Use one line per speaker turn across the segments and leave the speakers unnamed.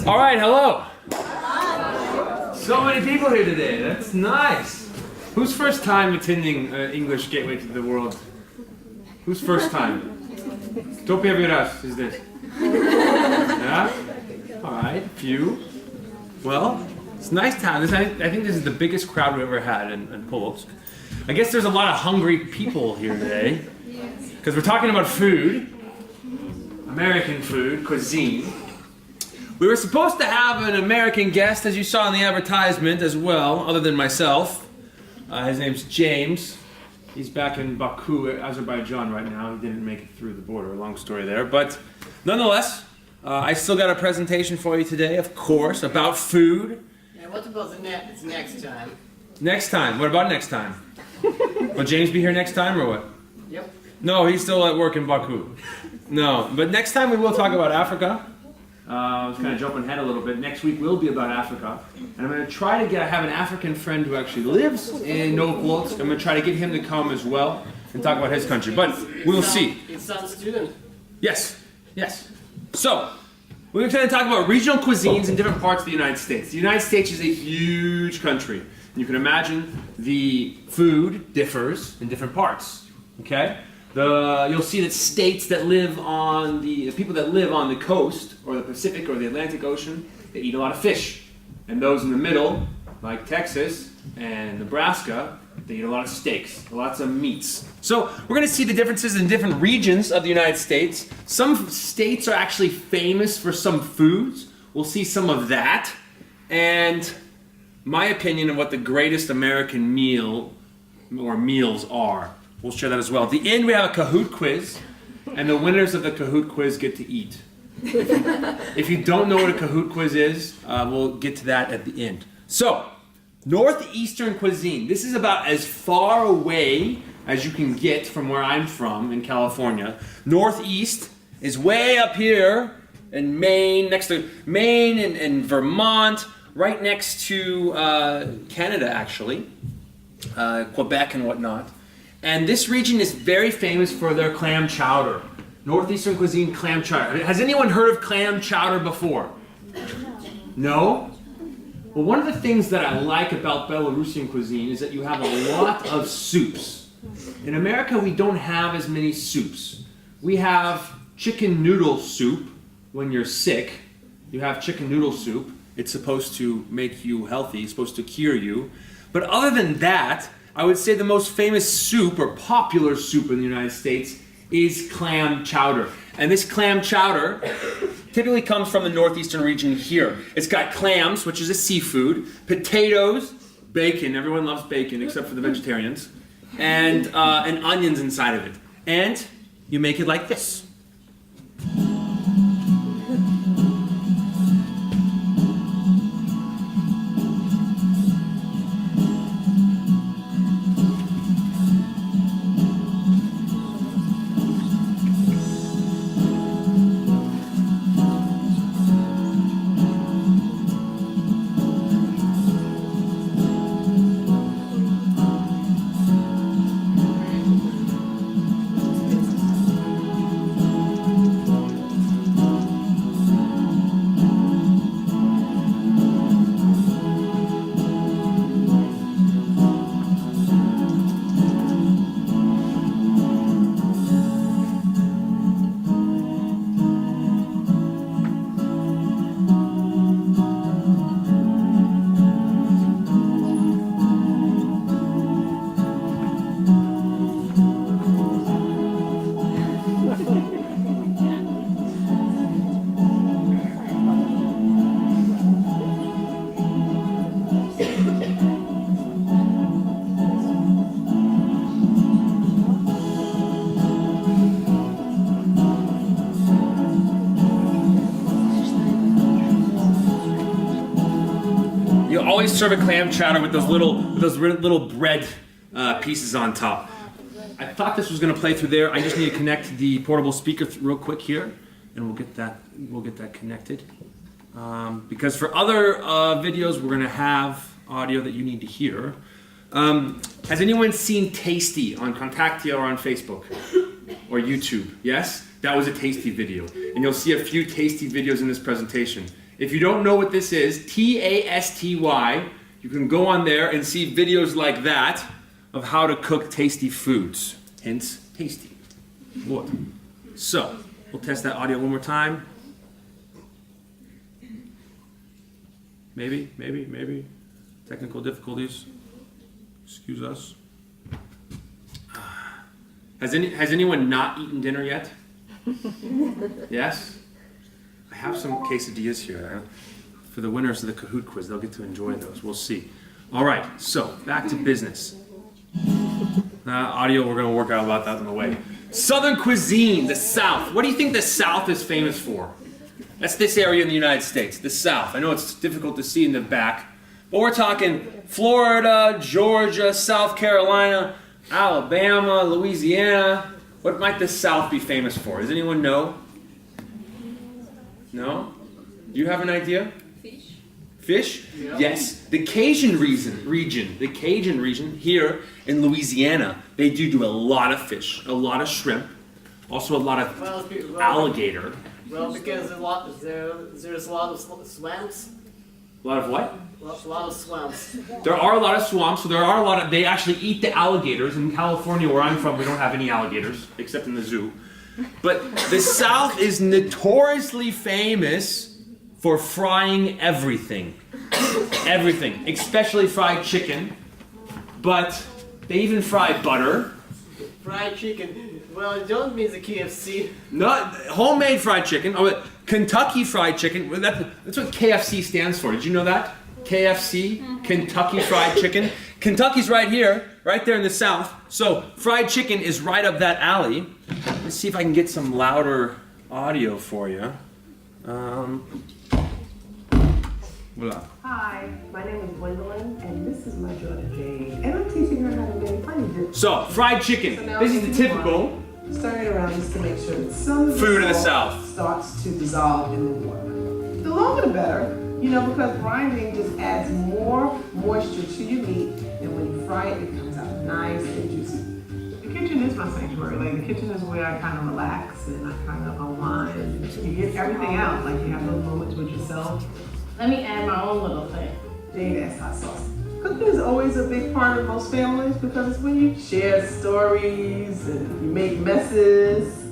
All right, hello. So many people here today. That's nice. Whose first time attending English Gateway to the World? Whose first time? Kto pierwszy raz is this? Yeah? All right, few. Well, it's nice to have this. I think this is the biggest crowd we've ever had in Polotsk. I guess there's a lot of hungry people here today because we're talking about food, American food, cuisine. We were supposed to have an American guest, as you saw in the advertisement as well, other than myself. His name's James. He's back in Baku, Azerbaijan right now. He didn't make it through the border, long story there. But nonetheless, I still got a presentation for you today, of course, about food.
Yeah, what about the next time?
Next time? What about next time? Will James be here next time or what?
Yep.
No, he's still at work in Baku. No, but next time we will talk about Africa. I was kind of jumping ahead a little bit. Next week will be about Africa. And I'm going to try to have an African friend who actually lives in Novopolotsk. I'm going to try to get him to come as well and talk about his country. But we'll see.
It's some student.
Yes, yes. So, we're going to talk about regional cuisines in different parts of the United States. The United States is a huge country. You can imagine the food differs in different parts. Okay? You'll see that states that live on the people that live on the coast, or the Pacific or the Atlantic Ocean, they eat a lot of fish. And those in the middle, like Texas and Nebraska, they eat a lot of steaks, lots of meats. So we're going to see the differences in different regions of the United States. Some states are actually famous for some foods. We'll see some of that. And my opinion of what the greatest American meal or meals are. We'll share that as well. At the end, we have a Kahoot quiz, and the winners of the Kahoot quiz get to eat. If you don't know what a Kahoot quiz is, we'll get to that at the end. So, Northeastern cuisine. This is about as far away as you can get from where I'm from in California. Northeast is way up here in Maine, next to Maine and Vermont, right next to Canada, actually, Quebec and whatnot. And this region is very famous for their clam chowder. Northeastern cuisine, clam chowder. Has anyone heard of clam chowder before? No? Well, one of the things that I like about Belarusian cuisine is that you have a lot of soups. In America, we don't have as many soups. We have chicken noodle soup when you're sick. You have chicken noodle soup. It's supposed to make you healthy. It's supposed to cure you. But other than that, I would say the most famous soup or popular soup in the United States is clam chowder. And this clam chowder typically comes from the northeastern region here. It's got clams, which is a seafood, potatoes, bacon, everyone loves bacon except for the vegetarians, and onions inside of it. And you make it like this. Always serve a clam chowder with those little bread pieces on top. I thought this was going to play through there. I just need to connect the portable speaker real quick here, and we'll get that connected. Because for other videos, we're going to have audio that you need to hear. Has anyone seen Tasty on Contactia or on Facebook or YouTube? Yes, that was a Tasty video, and you'll see a few Tasty videos in this presentation. If you don't know what this is, Tasty, you can go on there and see videos like that of how to cook tasty foods. Hence, tasty. What? So, we'll test that audio one more time. Maybe. Technical difficulties. Excuse us. Has anyone not eaten dinner yet? Yes? I have some quesadillas here. For the winners of the Kahoot quiz, they'll get to enjoy those. We'll see. All right, so back to business. Audio, we're going to work out about that on the way. Southern cuisine, the South. What do you think the South is famous for? That's this area in the United States, the South. I know it's difficult to see in the back, but we're talking Florida, Georgia, South Carolina, Alabama, Louisiana. What might the South be famous for? Does anyone know? No? Do you have an idea? Fish? Yeah. Yes. The Cajun region, the Cajun region here in Louisiana, they do a lot of fish, a lot of shrimp, also a lot of alligator.
Well, because there's a lot of swamps.
A lot of what?
A lot of swamps.
There are a lot of swamps, so they actually eat the alligators. In California, where I'm from, we don't have any alligators, except in the zoo. But the South is notoriously famous for frying everything. Everything, especially fried chicken. But they even fry butter.
Fried chicken. Well, it don't mean the KFC.
Not homemade fried chicken. Oh, Kentucky Fried Chicken. That's what KFC stands for. Did you know that? KFC, Kentucky Fried Chicken. Kentucky's right here, right there in the South. So fried chicken is right up that alley. Let's see if I can get some louder audio for you. Voila.
Hi, my name is Gwendolyn, and this is my daughter Jade, and I'm teaching her how to make funny dishes.
So, fried chicken.
So
This is the typical
stir it around just to make sure that some of
food of the
salt
South
starts to dissolve in the water. The longer the better, because brining just adds more moisture to your meat, and when you fry it, it comes out nice and juicy. The kitchen is my sanctuary. Like, the kitchen is where I kind of relax and I kind of unwind. You get everything out. Like, you have those moments with yourself.
Let me add my own little thing.
Jade adds hot sauce. Cooking is always a big part of most families because it's when you share stories and you make messes.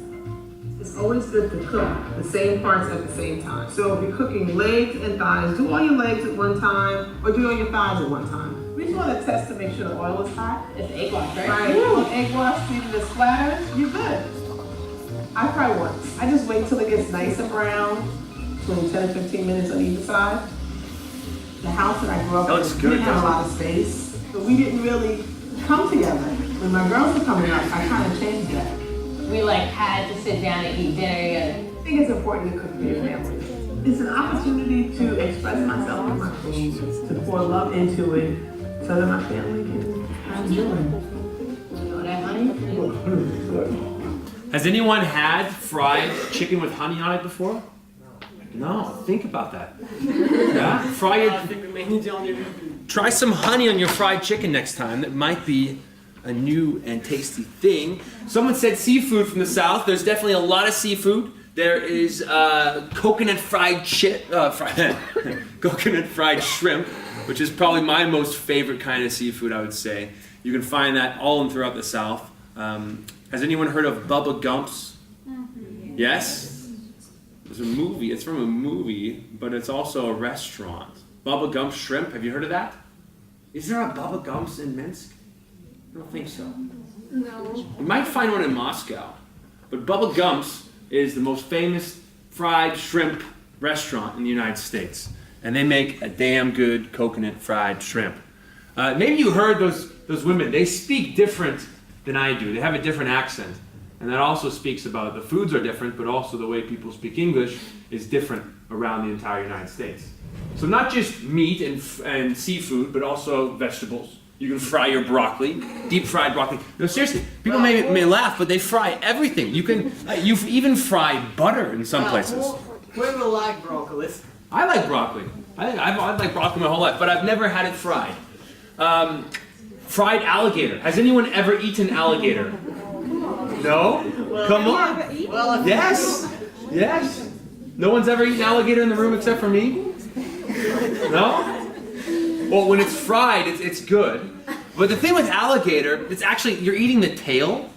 It's always good to cook the same parts at the same time. So if you're cooking legs and thighs, do all your legs at one time or do all your thighs at one time. We just want to test to make sure the oil is hot.
It's egg wash, right?
Right, on egg wash, see if it splatters, you're good. I fry once. I just wait till it gets nice and brown, between 10 and 15 minutes on either side. The house that I grew up in didn't have a lot of space, so we didn't really come together. When my girls were coming up, I kind of changed that.
We had to sit down and eat dinner together.
I think it's important to cook for your family. It's an opportunity to express myself in my food, to pour love into it, so that my family can enjoy it.
You know that, honey?
Has anyone had fried chicken with honey on it before? No, think about that. Yeah, fry it. Try some honey on your fried chicken next time. That might be a new and tasty thing. Someone said seafood from the South. There's definitely a lot of seafood. There is coconut fried coconut fried shrimp, which is probably my most favorite kind of seafood, I would say. You can find that all throughout the South. Has anyone heard of Bubba Gump's? Yes? It's a movie. It's from a movie, but it's also a restaurant. Bubba Gump's Shrimp. Have you heard of that? Is there a Bubba Gump's in Minsk? I don't think so.
No.
You might find one in Moscow. But Bubba Gump's is the most famous fried shrimp restaurant in the United States. And they make a damn good coconut fried shrimp. Maybe you heard those women. They speak different than I do. They have a different accent. And that also speaks about the foods are different, but also the way people speak English is different around the entire United States. So not just meat and seafood, but also vegetables. You can fry your broccoli, deep fried broccoli. No, seriously, people may laugh, but they fry everything. You've even fried butter in some places.
Who ever like broccoli?
I like broccoli. I've liked broccoli my whole life, but I've never had it fried. Fried alligator. Has anyone ever eaten alligator? No? Come on.
Well,
Yes. No one's ever eaten alligator in the room except for me? No? Well, when it's fried, it's good. But the thing with alligator, it's actually, you're eating the tail.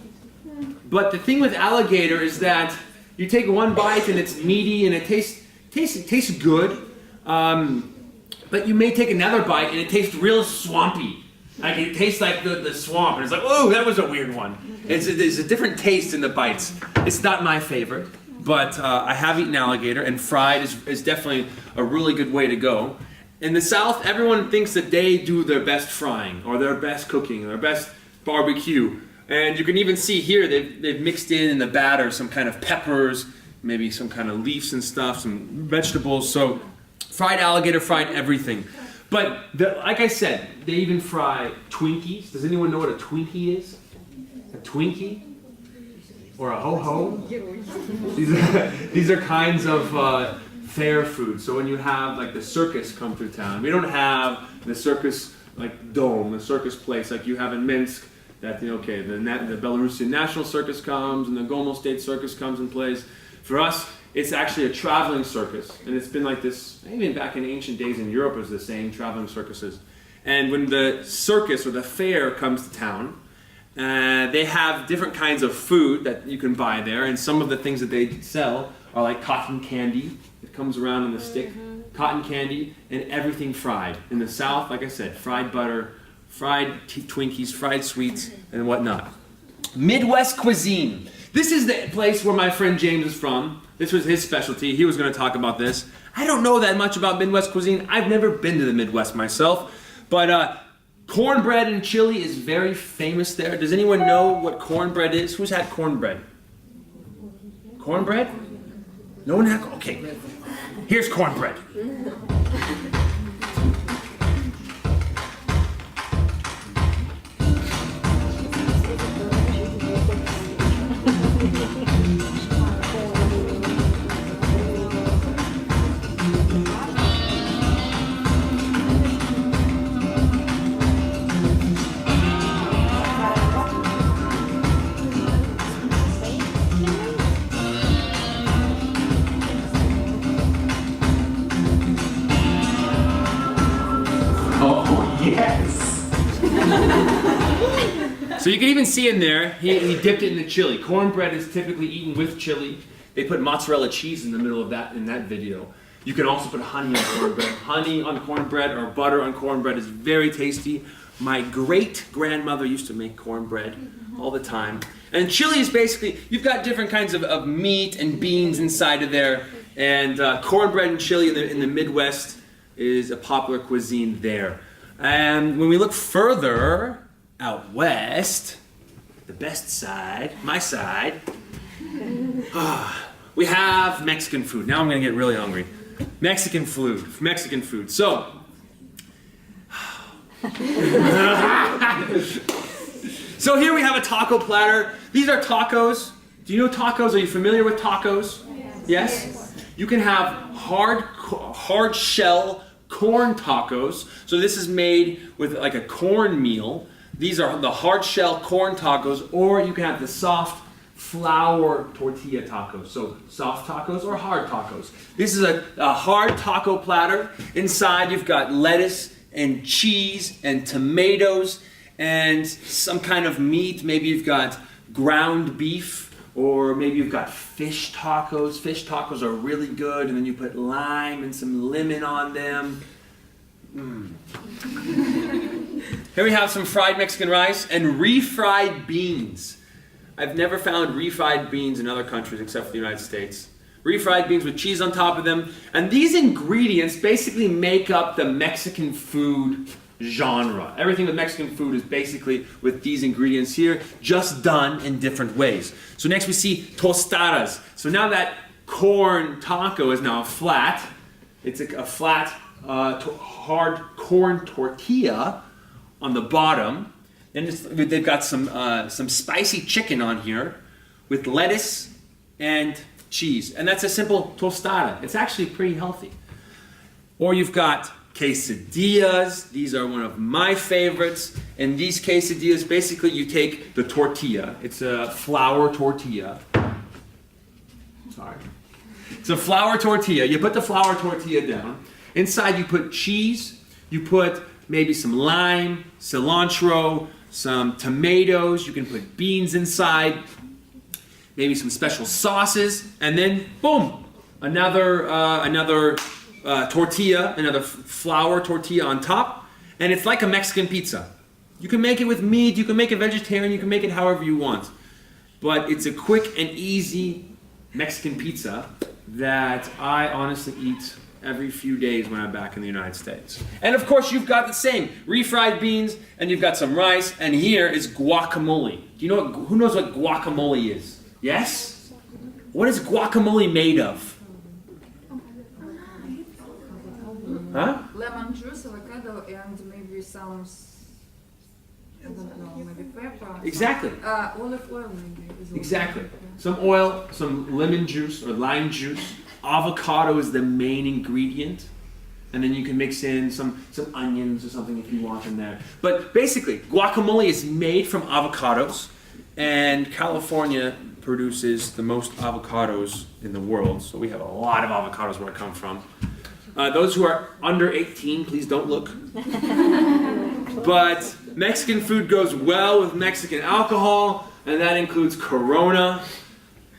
But the thing with alligator is that you take one bite and it's meaty and it tastes good. But you may take another bite and it tastes real swampy. Like it tastes like the swamp, and it's like, oh, that was a weird one. It's a different taste in the bites. It's not my favorite, but I have eaten alligator, and fried is definitely a really good way to go. In the South, everyone thinks that they do their best frying, or their best cooking, or their best barbecue. And you can even see here, they've mixed in the batter some kind of peppers, maybe some kind of leaves and stuff, some vegetables. So fried alligator, fried everything. But like I said, they even fry Twinkies. Does anyone know what a Twinkie is? A Twinkie? Or a ho-ho? These are kinds of fair food. So when you have like the circus come through town, we don't have the circus like dome, the circus place like you have in Minsk. That the Belarusian National Circus comes and the Gomel State Circus comes and plays. For us, it's actually a traveling circus, and it's been like this, even back in ancient days in Europe, it was the same, traveling circuses. And when the circus or the fair comes to town, they have different kinds of food that you can buy there, and some of the things that they sell are like cotton candy. It comes around in a stick, cotton candy, and everything fried. In the South, like I said, fried butter, fried Twinkies, fried sweets, and whatnot. Midwest cuisine. This is the place where my friend James is from. This was his specialty. He was going to talk about this. I don't know that much about Midwest cuisine. I've never been to the Midwest myself. But cornbread and chili is very famous there. Does anyone know what cornbread is? Who's had cornbread? Cornbread? No one had? Okay. Here's cornbread. So you can even see in there, he dipped it in the chili. Cornbread is typically eaten with chili. They put mozzarella cheese in the middle of that in that video. You can also put honey on cornbread. Honey on cornbread or butter on cornbread is very tasty. My great-grandmother used to make cornbread all the time. And chili is basically, you've got different kinds of meat and beans inside of there. And cornbread and chili in the Midwest is a popular cuisine there. And when we look further out west, the best side, my side, we have Mexican food. Now I'm going to get really hungry. Mexican food. So, so here we have a taco platter. These are tacos. Do you know tacos? Are you familiar with tacos? Yes? You can have hard shell corn tacos. So this is made with like a corn meal. These are the hard shell corn tacos, or you can have the soft flour tortilla tacos. So soft tacos or hard tacos. This is a hard taco platter. Inside you've got lettuce and cheese and tomatoes and some kind of meat. Maybe you've got ground beef, or maybe you've got fish tacos. Fish tacos are really good, and then you put lime and some lemon on them. Here we have some fried Mexican rice and refried beans. I've never found refried beans in other countries except for the United States. Refried beans with cheese on top of them. And these ingredients basically make up the Mexican food genre. Everything with Mexican food is basically with these ingredients here, just done in different ways. So next we see tostadas. So now that corn taco is now flat. It's a flat, hard corn tortilla on the bottom. Then they've got some spicy chicken on here with lettuce and cheese. And that's a simple tostada. It's actually pretty healthy. Or you've got quesadillas. These are one of my favorites. And these quesadillas, basically you take the tortilla. It's a flour tortilla. Sorry. It's a flour tortilla. You put the flour tortilla down. Inside you put cheese, you put maybe some lime, cilantro, some tomatoes, you can put beans inside, maybe some special sauces, and then boom, another tortilla, another flour tortilla on top, and it's like a Mexican pizza. You can make it with meat, you can make it vegetarian, you can make it however you want. But it's a quick and easy Mexican pizza that I honestly eat every few days when I'm back in the United States. And of course you've got the same refried beans, and you've got some rice, and here is guacamole. Do you know who knows what guacamole is? Yes? What is guacamole made of? Huh?
Lemon juice, avocado, and maybe some, I don't know, maybe pepper.
Exactly.
Olive oil maybe.
Exactly. Some oil, some lemon juice or lime juice. Avocado is the main ingredient. And then you can mix in some onions or something if you want in there. But basically, guacamole is made from avocados. And California produces the most avocados in the world. So we have a lot of avocados where it comes from. Those who are under 18, please don't look. But Mexican food goes well with Mexican alcohol, and that includes Corona.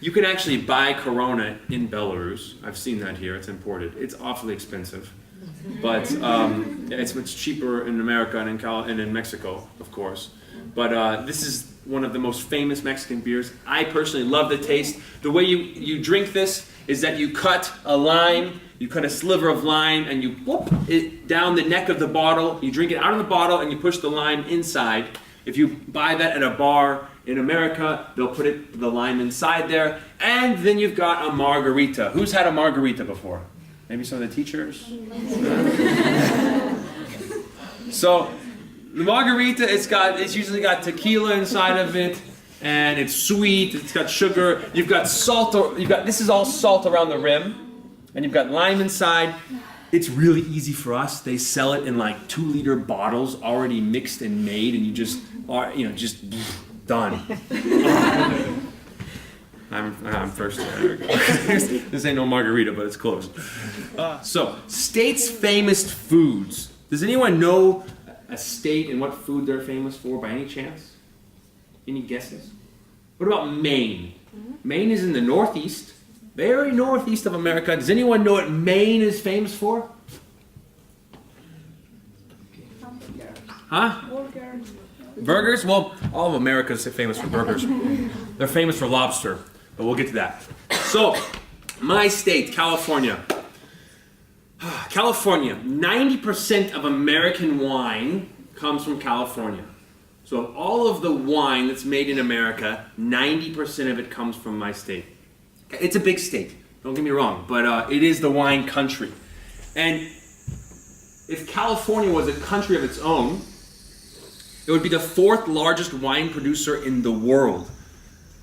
You can actually buy Corona in Belarus. I've seen that here. It's imported. It's awfully expensive. But it's much cheaper in America and in Mexico, of course. But this is one of the most famous Mexican beers. I personally love the taste. The way you drink this is that you cut a lime, you cut a sliver of lime, and you whoop it down the neck of the bottle. You drink it out of the bottle, and you push the lime inside. If you buy that at a bar in America, they'll put the lime inside there. And then you've got a margarita. Who's had a margarita before? Maybe some of the teachers? So, the margarita, it's usually got tequila inside of it, and it's sweet, it's got sugar, you've got salt, this is all salt around the rim, and you've got lime inside. It's really easy for us. They sell it in like 2-liter bottles already mixed and made, and you just done. I'm thirsty. There we go. This ain't no margarita, but it's close. So, states' famous foods. Does anyone know a state and what food they're famous for by any chance? Any guesses? What about Maine? Maine is in the northeast, very northeast of America. Does anyone know what Maine is famous for? Huh? Burgers? Well, all of America is famous for burgers. They're famous for lobster, but we'll get to that. So, my state, California. California, 90% of American wine comes from California. So of all of the wine that's made in America, 90% of it comes from my state. It's a big state, don't get me wrong, but it is the wine country. And if California was a country of its own, it would be the 4th largest wine producer in the world.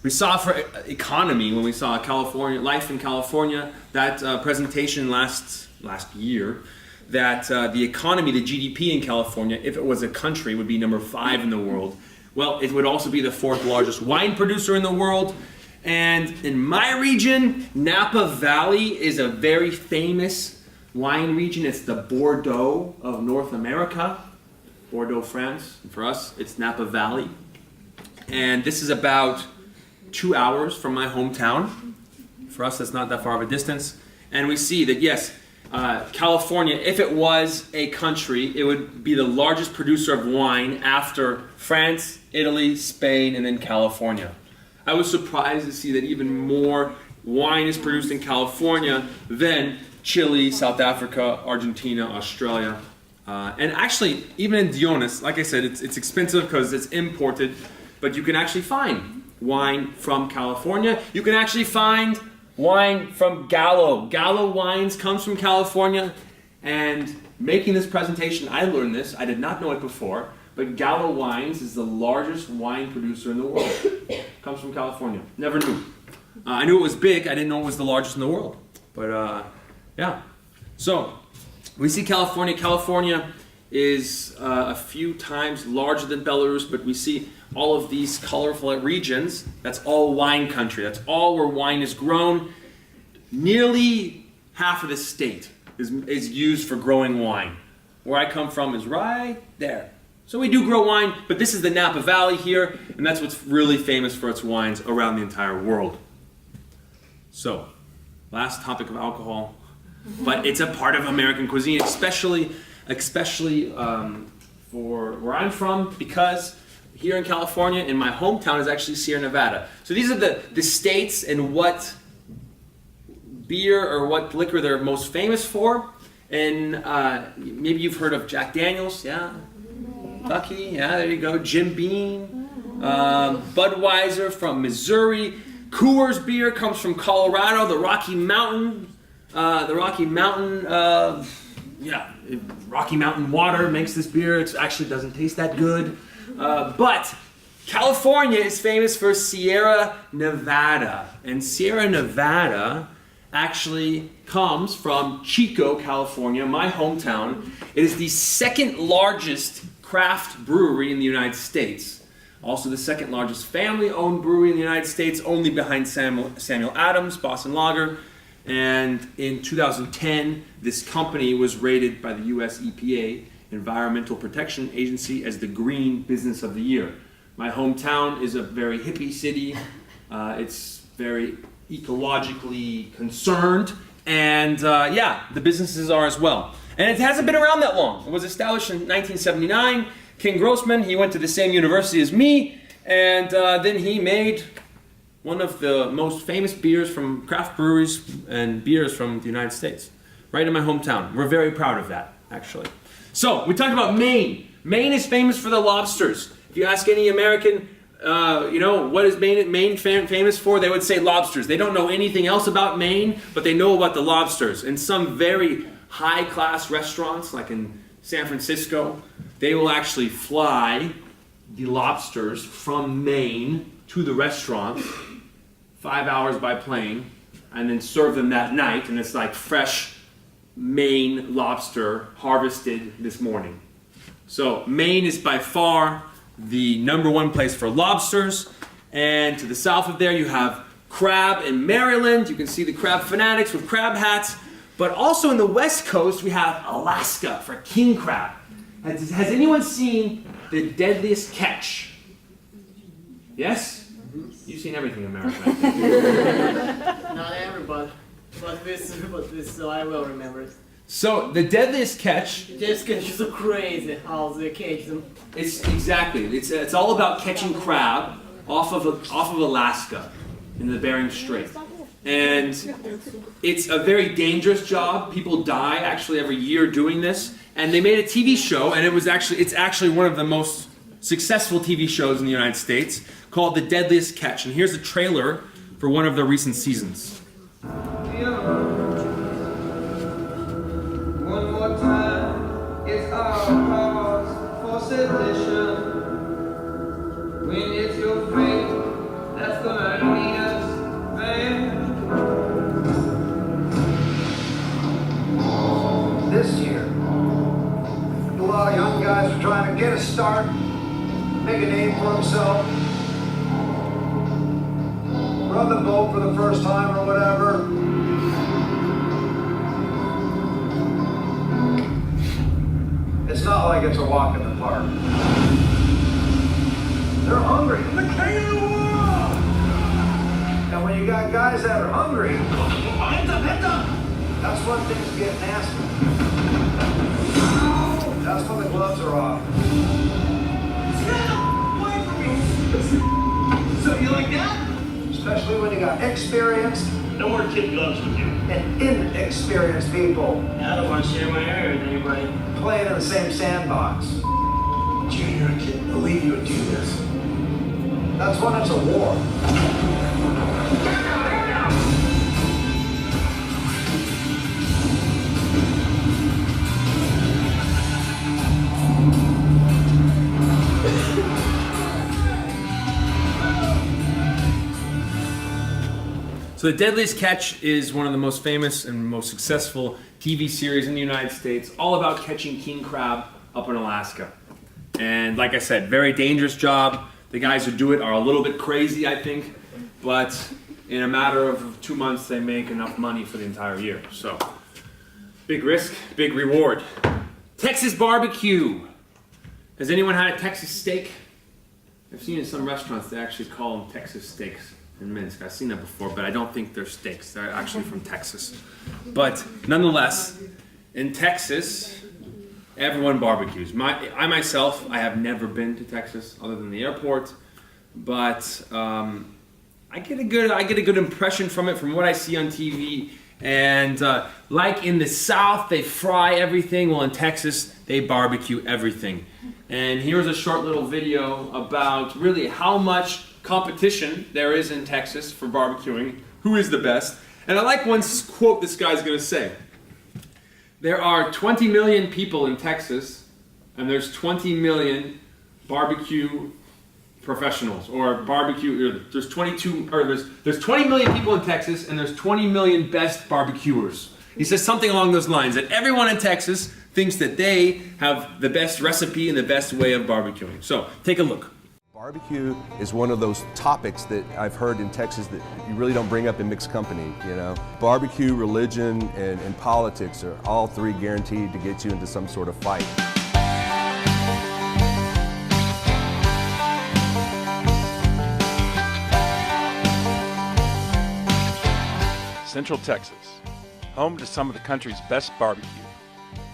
We saw for economy, when we saw California, Life in California, that presentation last year, that the economy, the GDP in California, if it was a country, would be number 5 in the world. Well, it would also be the 4th largest wine producer in the world. And in my region, Napa Valley is a very famous wine region. It's the Bordeaux of North America. Bordeaux, France. And for us, it's Napa Valley. And this is about 2 hours from my hometown. For us, that's not that far of a distance. And we see that, yes, California, if it was a country, it would be the largest producer of wine after France, Italy, Spain, and then California. I was surprised to see that even more wine is produced in California than Chile, South Africa, Argentina, Australia. And actually, even in Dionis, like I said, it's expensive because it's imported, but you can actually find wine from California. You can actually find wine from Gallo. Gallo Wines comes from California, and making this presentation, I learned this. I did not know it before, but Gallo Wines is the largest wine producer in the world. Comes from California. Never knew. I knew it was big. I didn't know it was the largest in the world. But yeah. So we see California. California is a few times larger than Belarus, but we see all of these colorful regions. That's all wine country. That's all where wine is grown. Nearly half of the state is used for growing wine. Where I come from is right there. So we do grow wine, but this is the Napa Valley here, and that's what's really famous for its wines around the entire world. So, last topic of alcohol, but it's a part of American cuisine, especially for where I'm from, because here in California, in my hometown, is actually Sierra Nevada. So these are the states and what beer or what liquor they're most famous for. And maybe you've heard of Jack Daniels, yeah? Kentucky, yeah, there you go. Jim Beam, Budweiser from Missouri. Coors beer comes from Colorado. The Rocky Mountain water makes this beer. It actually doesn't taste that good. But California is famous for Sierra Nevada. And Sierra Nevada actually comes from Chico, California, my hometown. It is the second largest craft brewery in the United States. Also the second largest family-owned brewery in the United States, only behind Samuel Adams, Boston Lager. And in 2010, this company was rated by the US EPA, Environmental Protection Agency, as the Green Business of the Year. My hometown is a very hippie city. It's very ecologically concerned, and the businesses are as well. And it hasn't been around that long. It was established in 1979. King Grossman, he went to the same university as me, and then he made one of the most famous beers from craft breweries and beers from the United States, right in my hometown. We're very proud of that, actually. So, we talked about Maine. Maine is famous for the lobsters. If you ask any American, what is Maine famous for? They would say lobsters. They don't know anything else about Maine, but they know about the lobsters. In some very high-class restaurants, like in San Francisco, they will actually fly the lobsters from Maine to the restaurant, 5 hours by plane, and then serve them that night, and it's like fresh Maine lobster harvested this morning. So Maine is by far the #1 place for lobsters, and to the south of there you have crab in Maryland. You can see the crab fanatics with crab hats, but also in the west coast we have Alaska for king crab. Has anyone seen the Deadliest Catch? Yes? You've seen everything in America.
Not everybody, but this I will remember.
So the Deadliest Catch.
This catch is so crazy how they catch them.
It's all about catching crab off of Alaska in the Bering Strait, and it's a very dangerous job. People die actually every year doing this, and they made a TV show, and it's actually one of the most successful TV shows in the United States called The Deadliest Catch. And here's a trailer for one of the recent seasons.
One more time, it's our cause for sedition. When it's your fate that's gonna lead us there.
This year, a lot of young guys are trying to get a start, make a name for themselves, run the boat for the first time or whatever. It's not like it's a walk in the park. They're hungry. The king of the world! And when you got guys that are hungry, that's when things get nasty. That's when the gloves are off.
Get away from me! So you like that?
Especially when you got experienced
No more kid gloves with you.
and inexperienced people
I don't want to share my hair with anybody.
playing in the same sandbox.
Junior, I can't believe you would do this.
That's when it's a war.
So The Deadliest Catch is one of the most famous and most successful TV series in the United States, all about catching king crab up in Alaska. And like I said, very dangerous job. The guys who do it are a little bit crazy, I think, but in a matter of 2 months they make enough money for the entire year. So Big risk, big reward. Texas barbecue. Has anyone had a Texas steak? I've seen in some restaurants they actually call them Texas steaks in Minsk. I've seen that before, but I don't think they're steaks. They're actually from Texas. But nonetheless, in Texas, everyone barbecues. I myself, I have never been to Texas other than the airport, but I get a good impression from it, from what I see on TV. And like in the South, they fry everything. Well, in Texas, they barbecue everything. And here's a short little video about really how much competition there is in Texas for barbecuing. Who is the best? And I like one quote this guy's going to say. There are 20 million people in Texas, and there's 20 million barbecue professionals, or barbecue. There's 20 million people in Texas, and there's 20 million best barbecuers. He says something along those lines, that everyone in Texas thinks that they have the best recipe and the best way of barbecuing. So take a look.
Barbecue is one of those topics that I've heard in Texas that you really don't bring up in mixed company, you know. Barbecue, religion, and politics are all three guaranteed to get you into some sort of fight.
Central Texas, home to some of the country's best barbecue.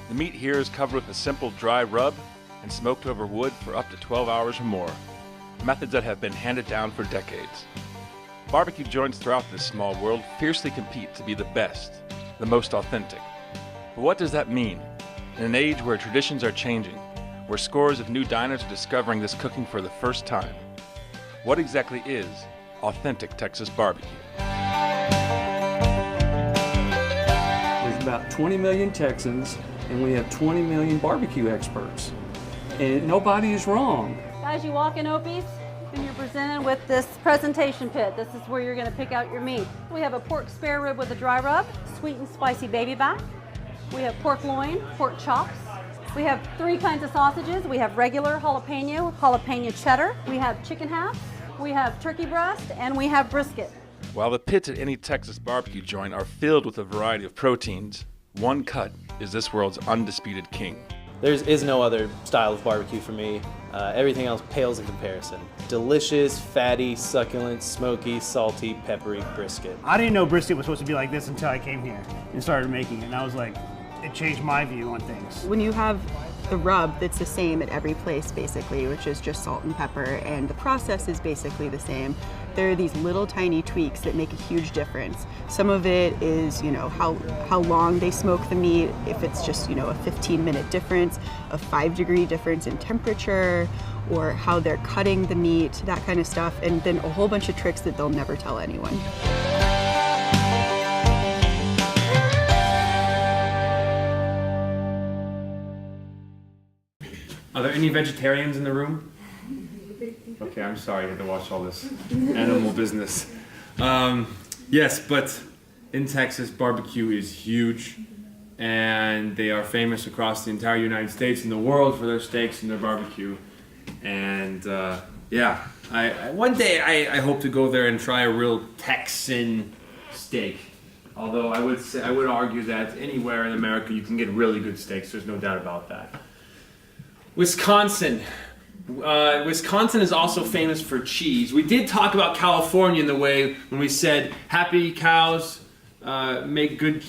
The meat here is covered with a simple dry rub and smoked over wood for up to 12 hours or more, methods that have been handed down for decades. Barbecue joints throughout this small world fiercely compete to be the best, the most authentic. But what does that mean? In an age where traditions are changing, where scores of new diners are discovering this cooking for the first time, what exactly is authentic Texas barbecue?
There's about 20 million Texans, and we have 20 million barbecue experts. And nobody is wrong.
As you walk in Opie's, and you're presented with this presentation pit. This is where you're going to pick out your meat. We have a pork spare rib with a dry rub, sweet and spicy baby back. We have pork loin, pork chops. We have 3 kinds of sausages. We have regular jalapeno, jalapeno cheddar. We have chicken halves. We have turkey breast, and we have brisket.
While the pits at any Texas barbecue joint are filled with a variety of proteins, one cut is this world's undisputed king.
There is no other style of barbecue for me. Everything else pales in comparison. Delicious, fatty, succulent, smoky, salty, peppery brisket.
I didn't know brisket was supposed to be like this until I came here and started making it. And I was like, it changed my view on things.
When you have the rub that's the same at every place basically, which is just salt and pepper, and the process is basically the same, there are these little tiny tweaks that make a huge difference. Some of it is, you know, how long they smoke the meat, if it's just, you know, a 15-minute difference, a 5-degree difference in temperature, or how they're cutting the meat, that kind of stuff, and then a whole bunch of tricks that they'll never tell anyone.
Are there any vegetarians in the room? Okay, I'm sorry I had to watch all this animal business. Yes, but in Texas, barbecue is huge, and they are famous across the entire United States and the world for their steaks and their barbecue. And yeah, one day I hope to go there and try a real Texan steak. Although I would argue that anywhere in America you can get really good steaks. There's no doubt about that. Wisconsin. Wisconsin is also famous for cheese. We did talk about California in the way when we said happy cows make good,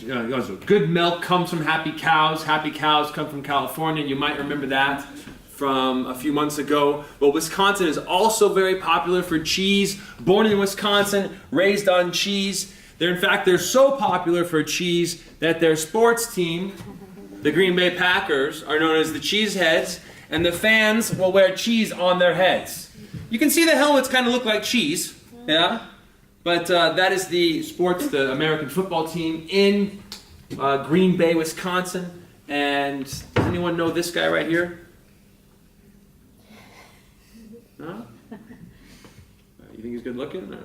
good milk comes from happy cows come from California. You might remember that from a few months ago. Well, Wisconsin is also very popular for cheese. Born in Wisconsin, raised on cheese. They're so popular for cheese that their sports team, the Green Bay Packers, are known as the Cheeseheads, and the fans will wear cheese on their heads. You can see the helmets kind of look like cheese, yeah? But that is the American football team in Green Bay, Wisconsin. And does anyone know this guy right here? No? You think he's good looking? No.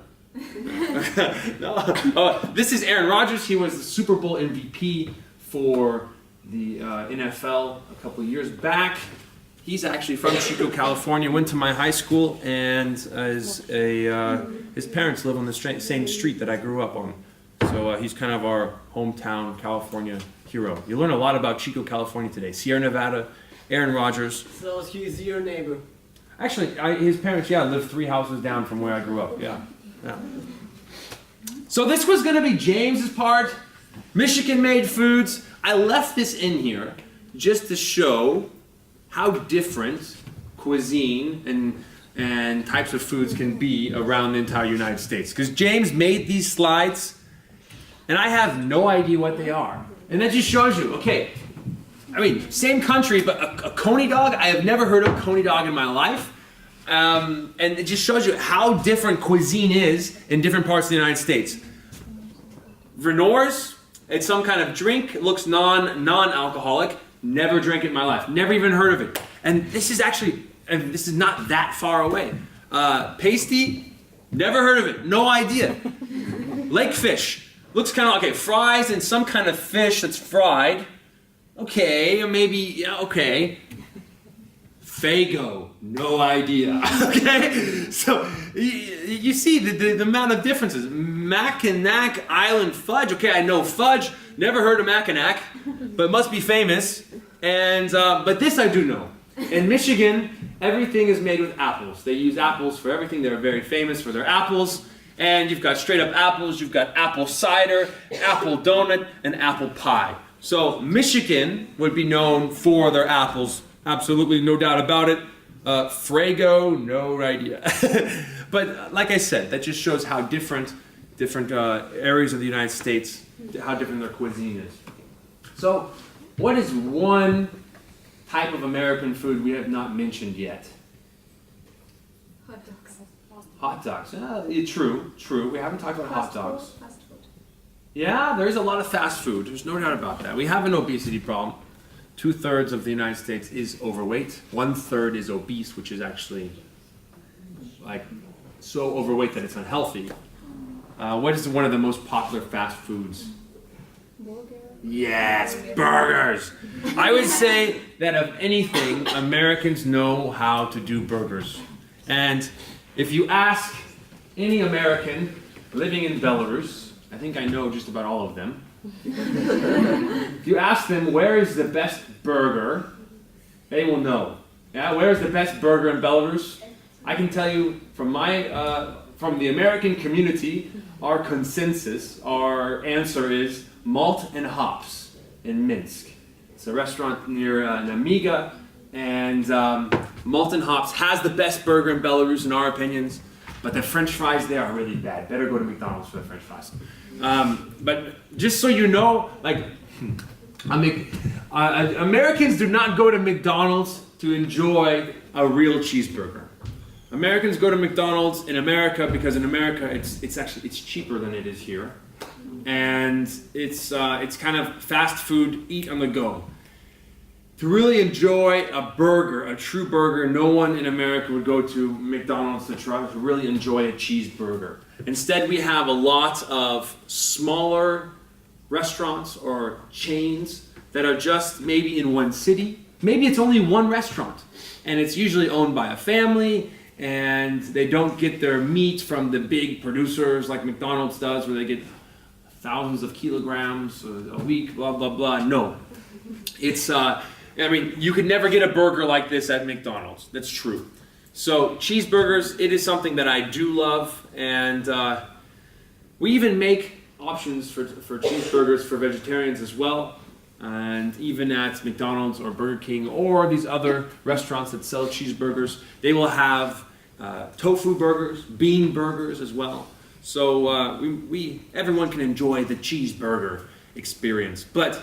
No. This is Aaron Rodgers. He was the Super Bowl MVP for the NFL a couple of years back. He's actually from Chico, California, went to my high school, and his parents live on the same street that I grew up on. So he's kind of our hometown California hero. You learn a lot about Chico, California today. Sierra Nevada, Aaron Rodgers.
So he's your neighbor.
Actually, his parents, lived 3 houses down from where I grew up. Yeah. So this was going to be James's part. Michigan-made foods. I left this in here just to show how different cuisine and types of foods can be around the entire United States. Because James made these slides, and I have no idea what they are. And that just shows you, okay, I mean, same country, but a coney dog, I have never heard of coney dog in my life. And it just shows you how different cuisine is in different parts of the United States. Vernor's, it's some kind of drink. It looks non-alcoholic. Never drank it in my life. Never even heard of it. And this is not that far away. Pasty, never heard of it. No idea. Lake fish. Looks kind of, okay, fries and some kind of fish that's fried. Okay, or maybe, yeah, okay. Fago, no idea. Okay? So, you see the amount of differences. Mackinac Island fudge. Okay, I know fudge. Never heard of Mackinac, but must be famous. And but this I do know. In Michigan, everything is made with apples. They use apples for everything. They're very famous for their apples. And you've got straight up apples, you've got apple cider, apple donut, and apple pie. So Michigan would be known for their apples. Absolutely, no doubt about it. Frago, no idea. But like I said, that just shows how different areas of the United States, how different their cuisine is. So, what is one type of American food we have not mentioned yet?
Hot dogs.
Hot dogs. True. We haven't talked about hot dogs.
Fast food.
Yeah, there's a lot of fast food. There's no doubt about that. We have an obesity problem. 2/3 of the United States is overweight. 1/3 is obese, which is actually like so overweight that it's unhealthy. What is one of the most popular fast foods? Yes, burgers. I would say that of anything, Americans know how to do burgers. And if you ask any American living in Belarus, I think I know just about all of them. If you ask them where is the best burger, they will know. Yeah, where is the best burger in Belarus? I can tell you from from the American community, our consensus, our answer is Malt and Hops in Minsk. It's a restaurant near Namiga, and Malt and Hops has the best burger in Belarus in our opinions, but the French fries there are really bad. Better go to McDonald's for the French fries. But just so you know, like, Americans do not go to McDonald's to enjoy a real cheeseburger. Americans go to McDonald's in America because in America it's cheaper than it is here, and it's kind of fast food, eat on the go. To really enjoy a burger, a true burger, no one in America would go to McDonald's to really enjoy a cheeseburger. Instead, we have a lot of smaller restaurants or chains that are just maybe in one city. Maybe it's only one restaurant, and it's usually owned by a family, and they don't get their meat from the big producers like McDonald's does, where they get thousands of kilograms a week, blah, blah, blah. No. It's, you could never get a burger like this at McDonald's. That's true. So cheeseburgers, it is something that I do love, and we even make options for cheeseburgers for vegetarians as well. And even at McDonald's or Burger King or these other restaurants that sell cheeseburgers, they will have tofu burgers, bean burgers as well. So everyone can enjoy the cheeseburger experience. But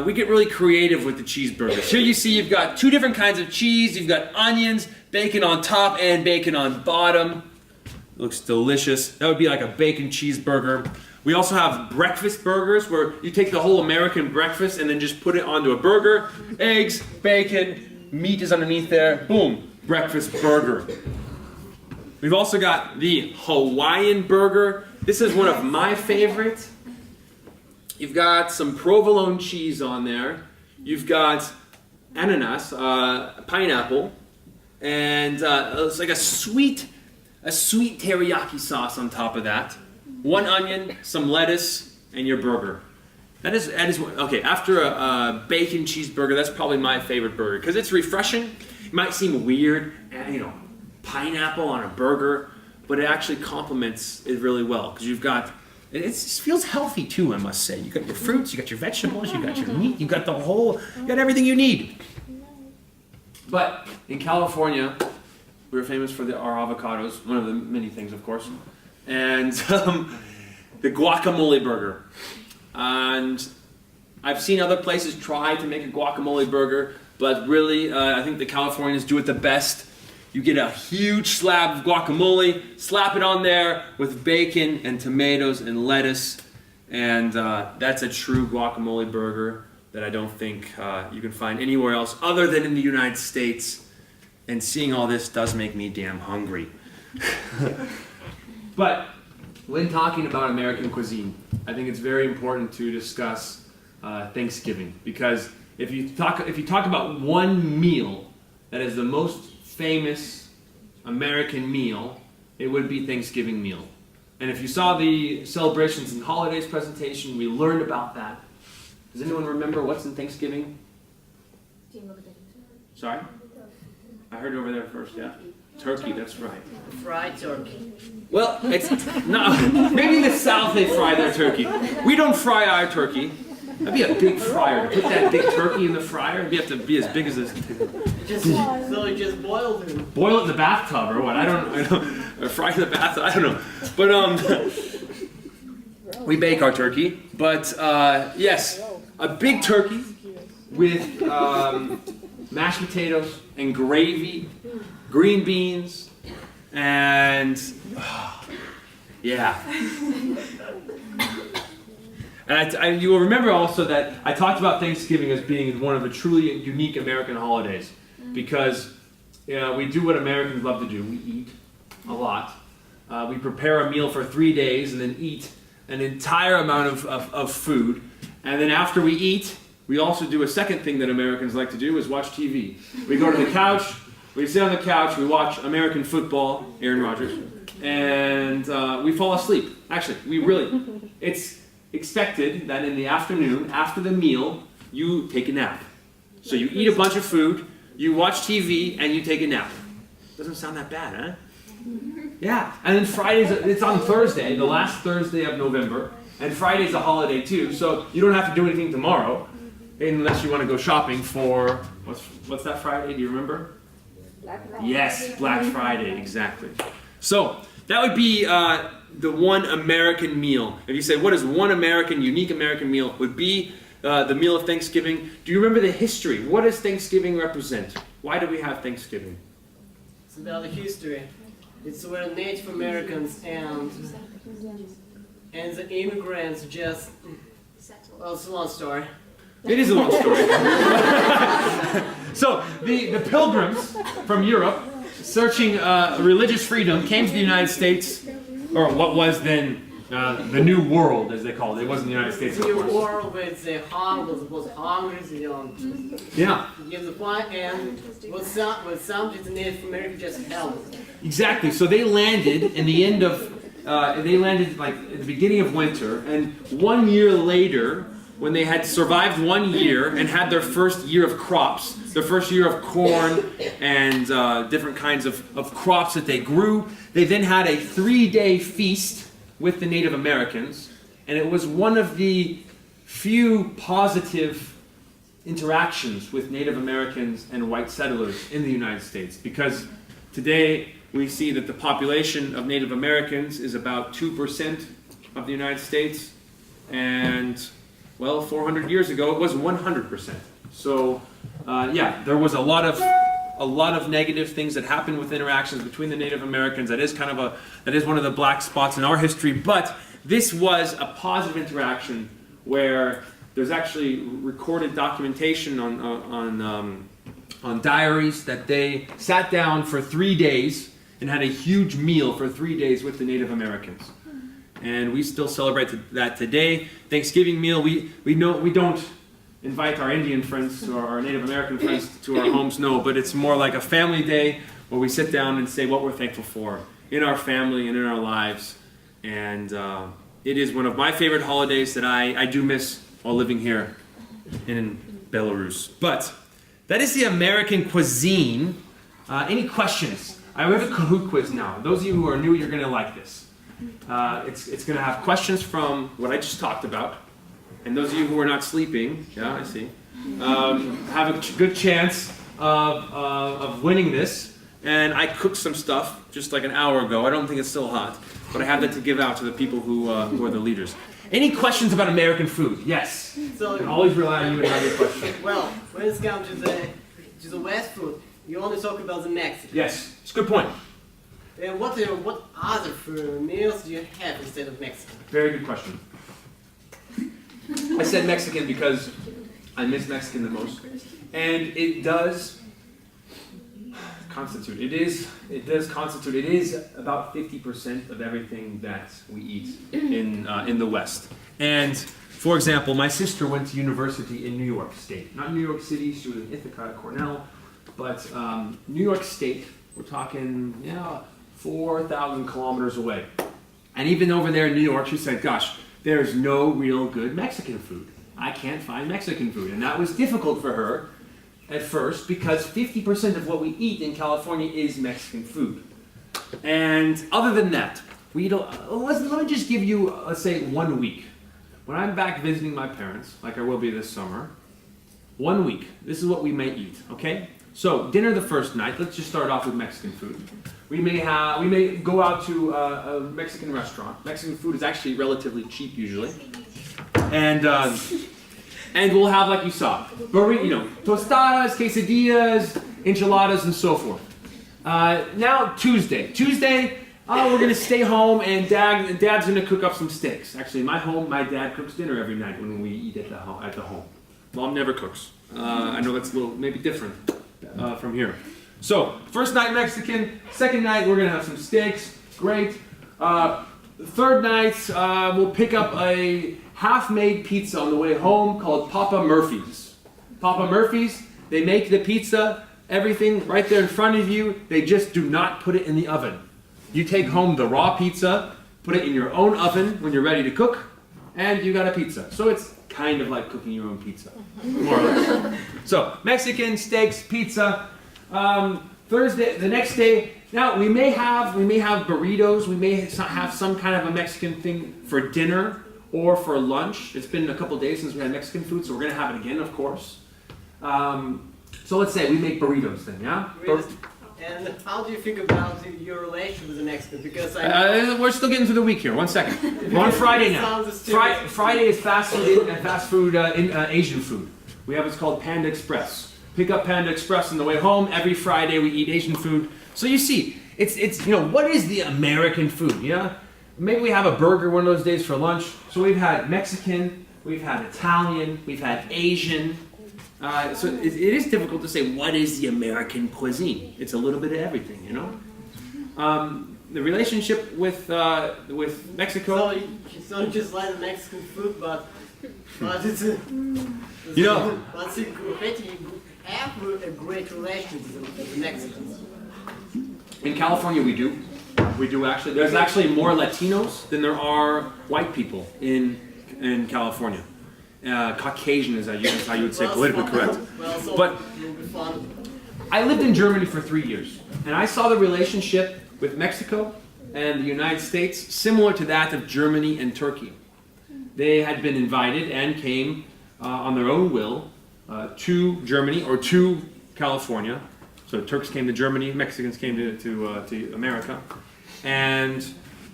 we get really creative with the cheeseburgers. Here you see you've got 2 different kinds of cheese. You've got onions, bacon on top and bacon on bottom. It looks delicious. That would be like a bacon cheeseburger. We also have breakfast burgers where you take the whole American breakfast and then just put it onto a burger. Eggs, bacon, meat is underneath there. Boom, breakfast burger. We've also got the Hawaiian burger. This is one of my favorites. You've got some provolone cheese on there. You've got ananas, pineapple, and it's like a sweet teriyaki sauce on top of that. 1 onion, some lettuce, and your burger. That is okay. After a bacon cheeseburger, that's probably my favorite burger because it's refreshing. It might seem weird, pineapple on a burger, but it actually complements it really well because you've got. It just feels healthy too, I must say. You got your fruits, you got your vegetables, you got your meat, you got you got everything you need. But in California, we were famous for our avocados, one of the many things, of course, and the guacamole burger. And I've seen other places try to make a guacamole burger, but really, I think the Californians do it the best. You get a huge slab of guacamole, slap it on there with bacon and tomatoes and lettuce, and that's a true guacamole burger that I don't think you can find anywhere else other than in the United States. And seeing all this does make me damn hungry. But when talking about American cuisine, I think it's very important to discuss Thanksgiving, because if you talk about one meal that is the most famous American meal, it would be Thanksgiving meal. And if you saw the celebrations and holidays presentation, we learned about that. Does anyone remember what's in Thanksgiving? Sorry? I heard over there first, yeah. Turkey, that's right.
Fried turkey.
Well, it's no. Maybe in the South they fry their turkey. We don't fry our turkey. That'd be a big fryer. To put that big turkey in the fryer, it'd have to be as big as this.
So you just boiled it.
Boil it in the bathtub or what? I don't. Or fry in the bathtub. I don't know. But we bake our turkey. But yes, a big turkey with mashed potatoes and gravy, green beans, and yeah. And you will remember also that I talked about Thanksgiving as being one of the truly unique American holidays, because we do what Americans love to do. We eat a lot. We prepare a meal for 3 days and then eat an entire amount of food. And then after we eat, we also do a second thing that Americans like to do, is watch TV. We go to the couch, we sit on the couch, we watch American football, Aaron Rodgers, and we fall asleep. Actually, it's expected that in the afternoon, after the meal, you take a nap. So you eat a bunch of food, you watch TV, and you take a nap. Doesn't sound that bad, huh? Yeah, and then Fridays, it's on Thursday, the last Thursday of November, and Friday's a holiday too, so you don't have to do anything tomorrow, unless you want to go shopping for, what's that Friday, do you remember?
Black Friday.
Yes, Black Friday, exactly. So, that would be the one American meal. If you say, what is one unique American meal, would be the meal of Thanksgiving. Do you remember the history? What does Thanksgiving represent? Why do we have Thanksgiving?
It's about the history. It's where Native Americans and the immigrants just... Well, it's a long story.
It is a long story. So, the pilgrims from Europe, searching religious freedom, came to the United States, or what was then the New World, as they called it. It wasn't the United States, of
New
course.
World with the hunger, was hungry,
Yeah.
Give the point, and with some just Native Americans just helped.
Exactly. So they landed in the end of, they landed like at the beginning of winter, and 1 year later, when they had survived 1 year and had their first year of crops, their first year of corn and different kinds of crops that they grew, they then had a 3-day feast with the Native Americans, and it was one of the few positive interactions with Native Americans and white settlers in the United States, because today we see that the population of Native Americans is about 2% of the United States, and well, 400 years ago it was 100%. So yeah, there was a lot of negative things that happened with interactions between the Native Americans. That is one of the black spots in our history. But this was a positive interaction where there's actually recorded documentation on diaries that they sat down for 3 days and had a huge meal for 3 days with the Native Americans. And we still celebrate that today. Thanksgiving meal, we don't invite our Indian friends or our Native American friends to our homes, no, but it's more like a family day where we sit down and say what we're thankful for in our family and in our lives. And it is one of my favorite holidays that I do miss all living here in Belarus. But that is the American cuisine. Any questions? I have a Kahoot quiz now. Those of you who are new, you're going to like this. It's going to have questions from what I just talked about. And those of you who are not sleeping, yeah, I see, have a good chance of winning this. And I cooked some stuff just like an hour ago. I don't think it's still hot, but I have that to give out to the people who are the leaders. Any questions about American food? Yes.
So,
I can always rely on you to have your question.
Well, when it comes to the West food, you only talk about the Mexican.
Yes, it's a good point.
And what other food meals do you have instead of Mexican?
Very good question. I said Mexican because I miss Mexican the most, and it does constitute. It is about 50% of everything that we eat in the West. And for example, my sister went to university in New York State, not New York City. She was in Ithaca at Cornell, but New York State. We're talking 4,000 kilometers away. And even over there in New York, she said, "Gosh, there's no real good Mexican food. I can't find Mexican food." And that was difficult for her at first because 50% of what we eat in California is Mexican food. And other than that, let me just give you, let's say, 1 week. When I'm back visiting my parents, like I will be this summer, 1 week, this is what we may eat, okay? So dinner the first night, let's just start off with Mexican food. We may go out to a Mexican restaurant. Mexican food is actually relatively cheap usually. And we'll have, like you saw, tostadas, quesadillas, enchiladas, and so forth. Now Tuesday, we're gonna stay home, and Dad's gonna cook up some steaks. Actually, in my home, my dad cooks dinner every night when we eat at the home. Mom never cooks. I know that's a little maybe different from here. So first night Mexican, second night we're gonna have some steaks. Great. Third night we'll pick up a half-made pizza on the way home called Papa Murphy's. Papa Murphy's, they make the pizza, everything right there in front of you. They just do not put it in the oven. You take home the raw pizza, put it in your own oven when you're ready to cook, and you got a pizza. So it's kind of like cooking your own pizza, more or less. So Mexican, steaks, pizza. Thursday, the next day, now we may have burritos. We may have some kind of a Mexican thing for dinner or for lunch. It's been a couple days since we had Mexican food, so we're going to have it again, of course. So let's say we make burritos then, yeah?
And how do you think about your relation with the Mexican? Because
we're still getting through the week here. 1 second. We're on Friday now. Friday is fast food Asian food. We have what's called Panda Express. Pick up Panda Express on the way home. Every Friday we eat Asian food. So you see, it's what is the American food? Yeah, maybe we have a burger one of those days for lunch. So we've had Mexican, we've had Italian, we've had Asian. So it is difficult to say what is the American cuisine. It's a little bit of everything, The relationship with Mexico.
It's not just like the Mexican food, but it's have a great relation with the Mexicans.
In California, we do. We do actually. There's actually more Latinos than there are white people in California. Caucasian is how you would say politically correct. But I lived in Germany for 3 years, and I saw the relationship with Mexico and the United States similar to that of Germany and Turkey. They had been invited and came on their own will to Germany or to California. So Turks came to Germany, Mexicans came to America, and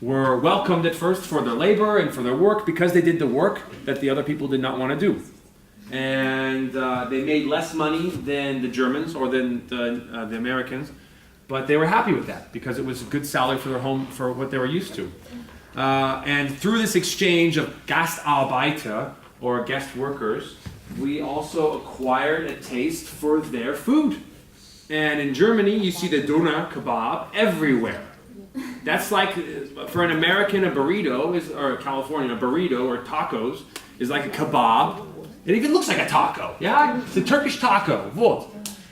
were welcomed at first for their labor and for their work because they did the work that the other people did not want to do. And they made less money than the Germans or than the Americans, but they were happy with that because it was a good salary for their home, for what they were used to. And through this exchange of Gastarbeiter, or guest workers, we also acquired a taste for their food. And in Germany, you see the doner kebab everywhere. That's like, for an American, a burrito is, or a Californian, a burrito or tacos is like a kebab. It even looks like a taco. Yeah, it's a Turkish taco. What?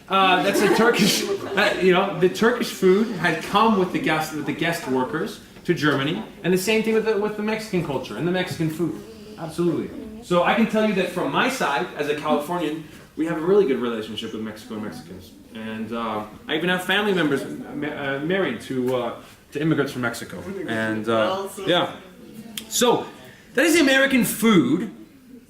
That's a Turkish. The Turkish food had come with the guest workers to Germany, and the same thing with the Mexican culture and the Mexican food. Absolutely. So I can tell you that from my side, as a Californian, we have a really good relationship with Mexico and Mexicans. And I even have family members married to immigrants from Mexico. And yeah. So that is the American food.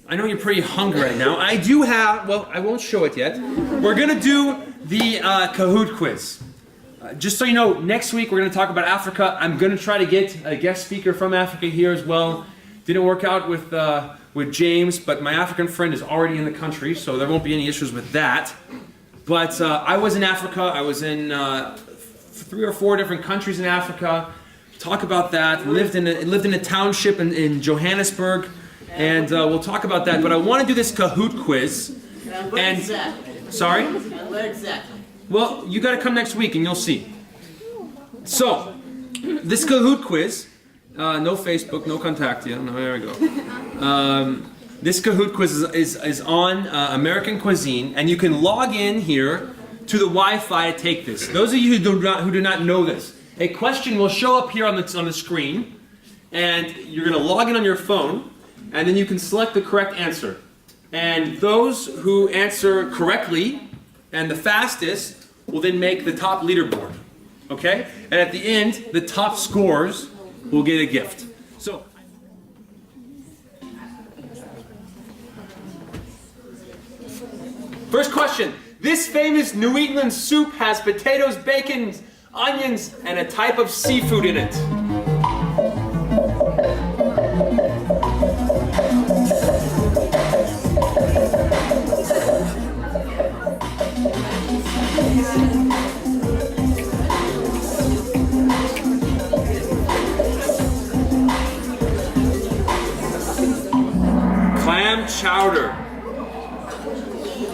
I know you're pretty hungry right now. I do have, well, I won't show it yet. We're going to do the Kahoot quiz. Just so you know, next week we're going to talk about Africa. I'm going to try to get a guest speaker from Africa here as well. Didn't work out with James, but my African friend is already in the country, so there won't be any issues with that. But I was in Africa. I was in 3 or 4 different countries in Africa. Talk about that. Lived in a township in Johannesburg, and we'll talk about that. But I want to do this Kahoot quiz.
And exactly.
Sorry?
And where exactly?
Well, you got to come next week, and you'll see. So, this Kahoot quiz. No Facebook, no contact yet. No, there we go. This Kahoot quiz is on American cuisine, and you can log in here to the Wi-Fi to take this. Those of you who do not know this, a question will show up here on the screen, and you're going to log in on your phone, and then you can select the correct answer. And those who answer correctly and the fastest will then make the top leaderboard. Okay? And at the end, the top scores will get a gift. So, first question. This famous New England soup has potatoes, bacon, onions, and a type of seafood in it. Clam chowder.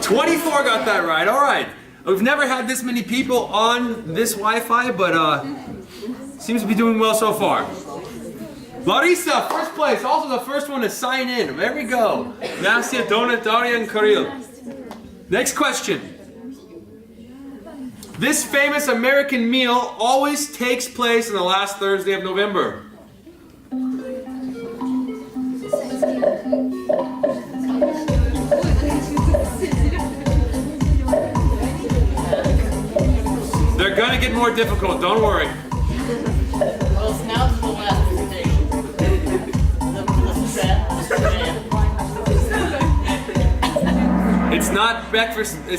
24 got that right. All right. We've never had this many people on this Wi-Fi, but seems to be doing well so far. Larissa, first place. Also the first one to sign in. There we go. Nastia, Donut, Daria, and Kirill. Next question. This famous American meal always takes place on the last Thursday of November. They're gonna get more difficult, don't worry.
Well, it's now to the last invitation.
It's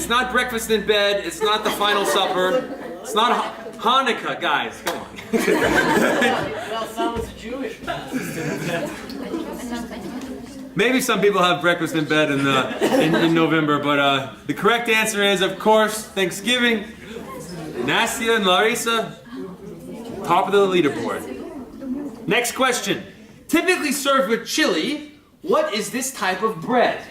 not breakfast in bed, it's not the final supper, it's not Hanukkah, guys, come on.
Well, someone's Jewish.
Maybe some people have breakfast in bed in November, but the correct answer is, of course, Thanksgiving. Nastia and Larissa, top of the leaderboard. Next question. Typically served with chili, what is this type of bread?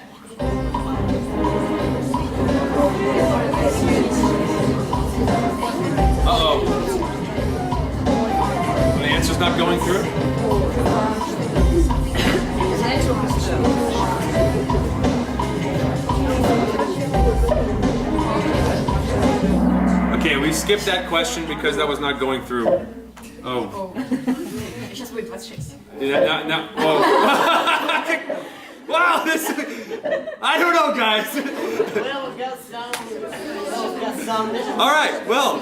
Uh-oh. The answer's not going through? Okay, we skipped that question because that was not going through. Oh. Yeah, no. Oh. Wow, this. I don't know, guys.
Well, we got some.
All right, well,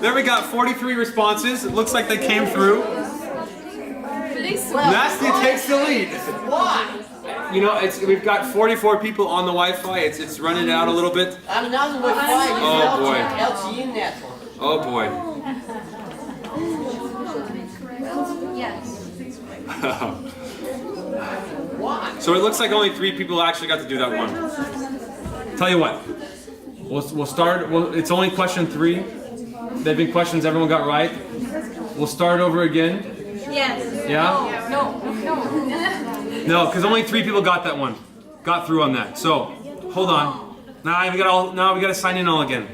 there we got 43 responses. It looks like they came through. Nastia takes the lead.
Why?
You know, we've got 44 people on the Wi-Fi. It's running out a little bit.
I'm not the Wi-Fi.
Oh boy.
LTE network.
Oh boy.
Why?
So it looks like only 3 people actually got to do that one. Tell you what, we'll start. It's only question 3. They've been questions everyone got right. We'll start over again.
Yes.
Yeah? No, because only 3 people got that one. Got through on that. So, hold on. Now we got to sign in all again.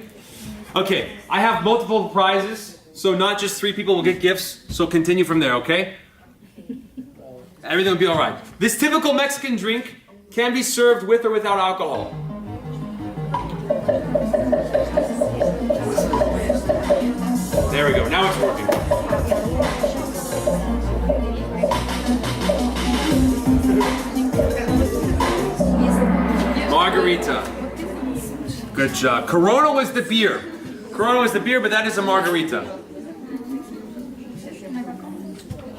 Okay, I have multiple prizes, so not just 3 people will get gifts. So continue from there, okay? Everything will be all right. This typical Mexican drink can be served with or without alcohol. There we go. Now it's working. margarita. Good job. Corona was the beer. Corona was the beer, but that is a margarita.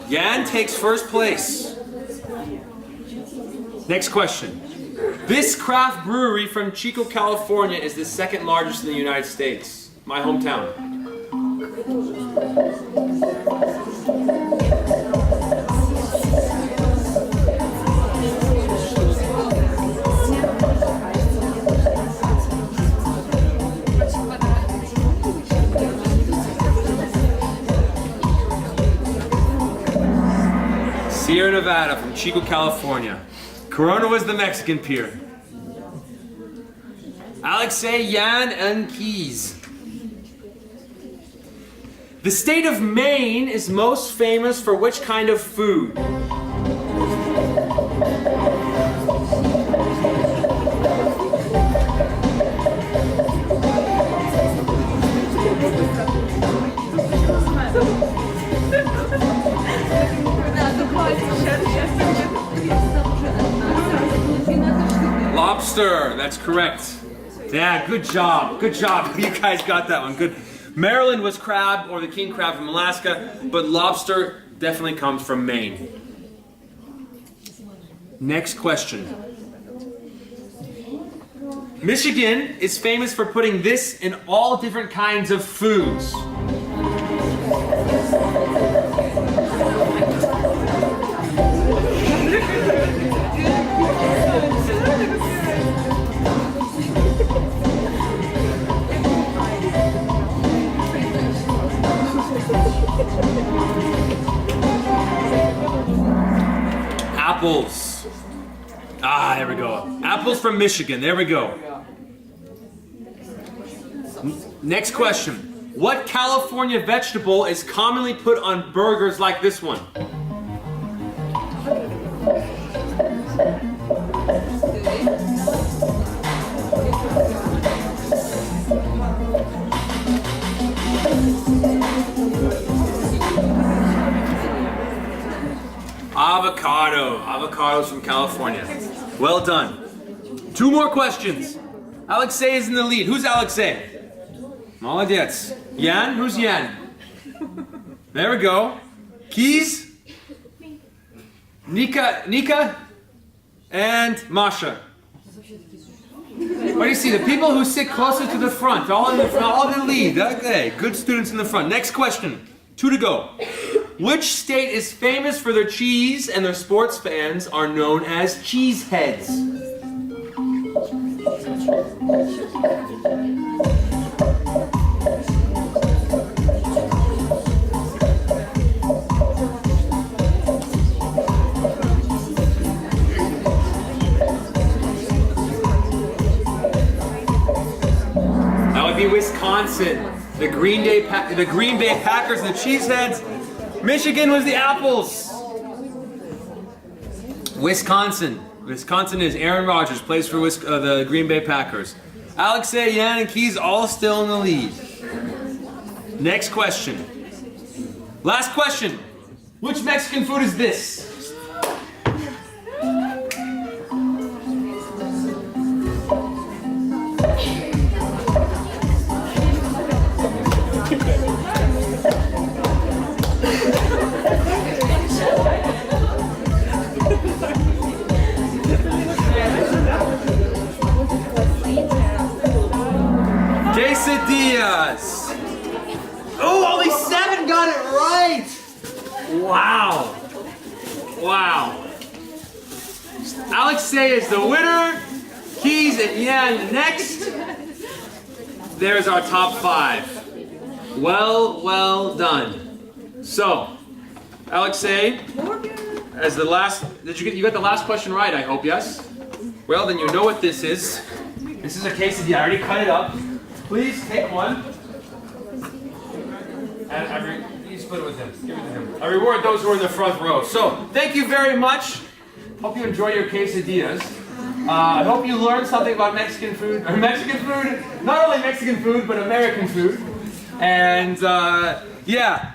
Jan takes first place. Next question. This craft brewery from Chico, California is the second largest in the United States. My hometown. Sierra Nevada from Chico, California. Corona was the Mexican beer. Alexei, Jan, and Keys. The state of Maine is most famous for which kind of food? Lobster, that's correct. Yeah, good job. Good job. You guys got that one. Good. Maryland was crab, or the king crab from Alaska, but lobster definitely comes from Maine. Next question. Michigan is famous for putting this in all different kinds of foods. Apples. Ah, there we go. Apples from Michigan. There we go. Next question. What California vegetable is commonly put on burgers like this one? Avocado. Avocados from California. Well done. 2 more questions. Alexei is in the lead. Who's Alexei? Молодец. Jan? Who's Jan? There we go. Keys? Nika? And Masha. What do you see? The people who sit closer to the front, all in the lead. Okay, good students in the front. Next question. 2 to go. Which state is famous for their cheese and their sports fans are known as cheeseheads? That would be Wisconsin. The Green Bay Packers and the Cheeseheads. Michigan was the Apples. Wisconsin. Wisconsin is Aaron Rodgers, plays for the Green Bay Packers. Alexei, Jan, and Keys all still in the lead. Next question. Last question. Which Mexican food is this? Quesadillas. Oh, only 7 got it right. Wow. Wow. Alexei is the winner. Keys and Jan next. There's our top 5. Well done. So, Alexei, as the last, you got the last question right, I hope, yes? Well, then you know what this is. This is a quesadilla. I already cut it up. Please take one. And please put it with him. Give it to him. I reward those who are in the front row. So, thank you very much. Hope you enjoy your quesadillas. I hope you learned something about Mexican food. Or Mexican food, not only Mexican food, but American food. And yeah,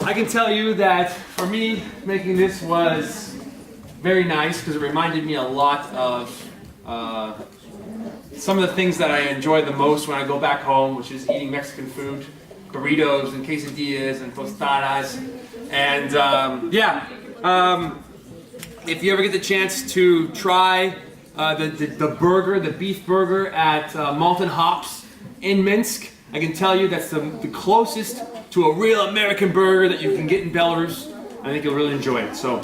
I can tell you that for me, making this was very nice because it reminded me a lot of some of the things that I enjoy the most when I go back home, which is eating Mexican food, burritos and quesadillas and tostadas. And if you ever get the chance to try the burger, the beef burger at Malton Hops in Minsk, I can tell you that's the closest to a real American burger that you can get in Belarus. I think you'll really enjoy it. So,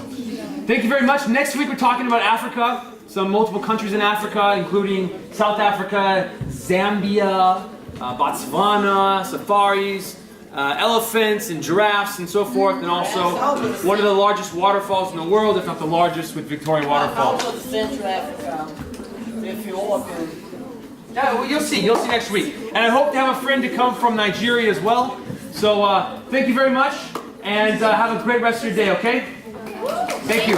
thank you very much. Next week we're talking about Africa. Some multiple countries in Africa, including South Africa, Zambia, Botswana, safaris, elephants and giraffes and so forth, and also one of the largest waterfalls in the world, if not the largest, with Victoria Waterfall.
How about Central Africa? If you open.
Yeah, well, you'll see next week. And I hope to have a friend to come from Nigeria as well. So thank you very much, and have a great rest of your day, okay? Thank you.